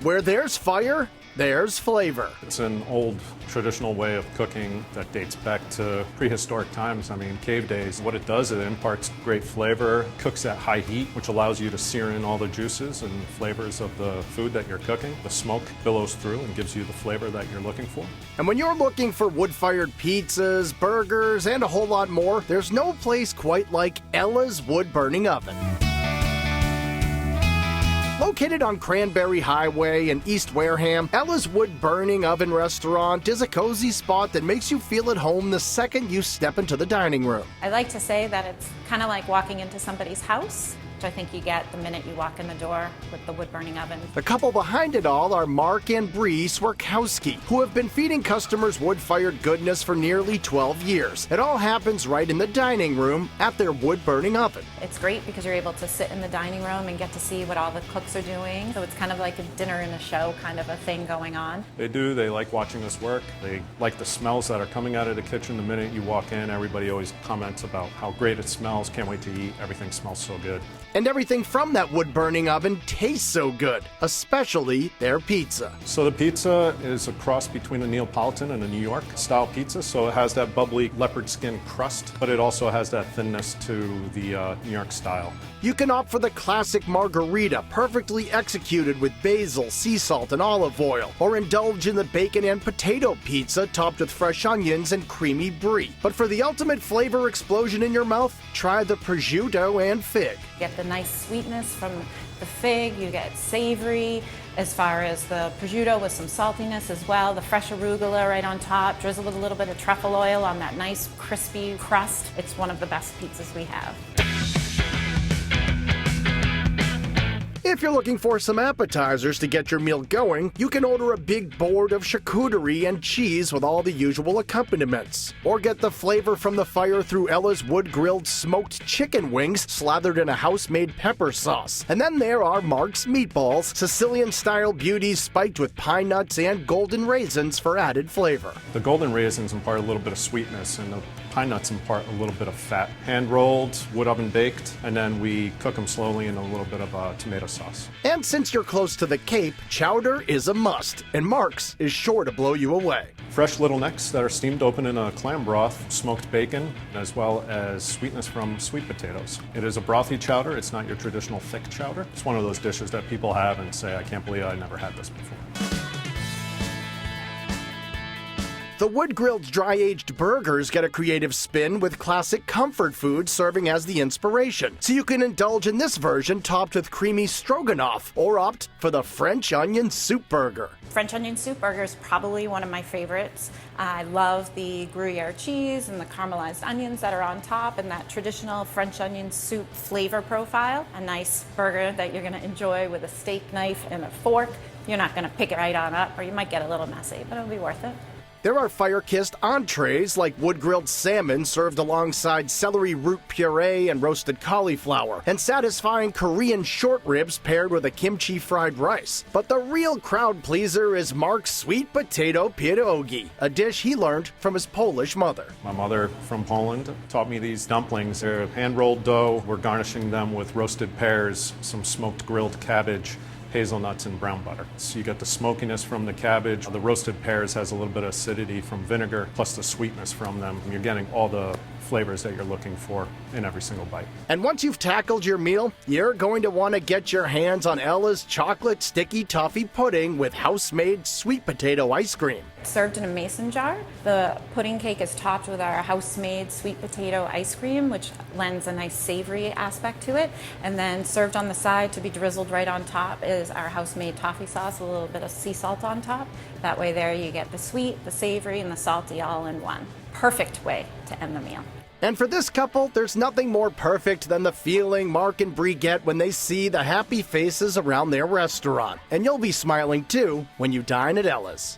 Where there's fire, there's flavor. It's an old traditional way of cooking that dates back to prehistoric times. I mean, cave days. What it does, it imparts great flavor, cooks at high heat, which allows you to sear in all the juices and flavors of the food that you're cooking. The smoke billows through and gives you the flavor that you're looking for. And when you're looking for wood-fired pizzas, burgers, and a whole lot more, there's no place quite like Ella's Wood-Burning Oven. Located on Cranberry Highway in East Wareham, Ella's Wood-Burning Oven restaurant is a cozy spot that makes you feel at home the second you step into the dining room. I like to say that it's kind of like walking into somebody's house, which I think you get the minute you walk in the door with the wood-burning oven. The couple behind it all are Mark and Bree Swerkowski, who have been feeding customers wood-fired goodness for nearly 12 years. It all happens right in the dining room at their wood-burning oven. It's great because you're able to sit in the dining room and get to see what all the cooks are doing. So it's kind of like a dinner and a show kind of a thing going on. They do. They like watching us work. They like the smells that are coming out of the kitchen the minute you walk in. Everybody always comments about how great it smells. Can't wait to eat. Everything smells so good. And everything from that wood-burning oven tastes so good, especially their pizza. So the pizza is a cross between a Neapolitan and a New York style pizza. So it has that bubbly leopard skin crust, but it also has that thinness to the New York style. You can opt for the classic margarita, perfectly executed with basil, sea salt, and olive oil, or indulge in the bacon and potato pizza topped with fresh onions and creamy brie. But for the ultimate flavor explosion in your mouth, try the prosciutto and fig. You get the nice sweetness from the fig, you get savory as far as the prosciutto with some saltiness as well, the fresh arugula right on top, drizzle with a little bit of truffle oil on that nice crispy crust. It's one of the best pizzas we have. If you're looking for some appetizers to get your meal going, you can order a big board of charcuterie and cheese with all the usual accompaniments. Or get the flavor from the fire through Ella's wood-grilled smoked chicken wings slathered in a house-made pepper sauce. And then there are Mark's meatballs, Sicilian-style beauties spiked with pine nuts and golden raisins for added flavor. The golden raisins impart a little bit of sweetness, and the pine nuts impart a little bit of fat. Hand-rolled, wood oven baked, and then we cook them slowly in a little bit of tomato sauce. And since you're close to the Cape, Chowder is a must, and Mark's is sure to blow you away. Fresh little necks that are steamed open in a clam broth, smoked bacon, as well as sweetness from sweet potatoes. It is a brothy chowder. It's not your traditional thick chowder. It's one of those dishes that people have and say, I can't believe I never had this before. The wood-grilled dry-aged burgers get a creative spin with classic comfort food serving as the inspiration. So you can indulge in this version topped with creamy stroganoff or opt for the French onion soup burger. French onion soup burger is probably one of my favorites. I love the Gruyere cheese and the caramelized onions that are on top and that traditional French onion soup flavor profile. A nice burger that you're going to enjoy with a steak knife and a fork. You're not going to pick it right on up, or you might get a little messy, but it'll be worth it. There are fire-kissed entrees like wood-grilled salmon served alongside celery root puree and roasted cauliflower, and satisfying Korean short ribs paired with a kimchi fried rice. But the real crowd pleaser is Mark's sweet potato pierogi, a dish he learned from his Polish mother. My mother from Poland taught me these dumplings. They're hand-rolled dough. We're garnishing them with roasted pears, some smoked grilled cabbage, hazelnuts, and brown butter. So you get the smokiness from the cabbage. The roasted pears has a little bit of acidity from vinegar, plus the sweetness from them. You're getting all the flavors that you're looking for in every single bite. And once you've tackled your meal, you're going to want to get your hands on Ella's chocolate sticky toffee pudding with house-made sweet potato ice cream. Served in a mason jar. The pudding cake is topped with our house-made sweet potato ice cream, which lends a nice savory aspect to it. And then served on the side to be drizzled right on top is our house-made toffee sauce, a little bit of sea salt on top. That way there you get the sweet, the savory, and the salty all in one. Perfect way to end the meal. And for this couple, there's nothing more perfect than the feeling Mark and Bree get when they see the happy faces around their restaurant. And you'll be smiling too when you dine at Ella's.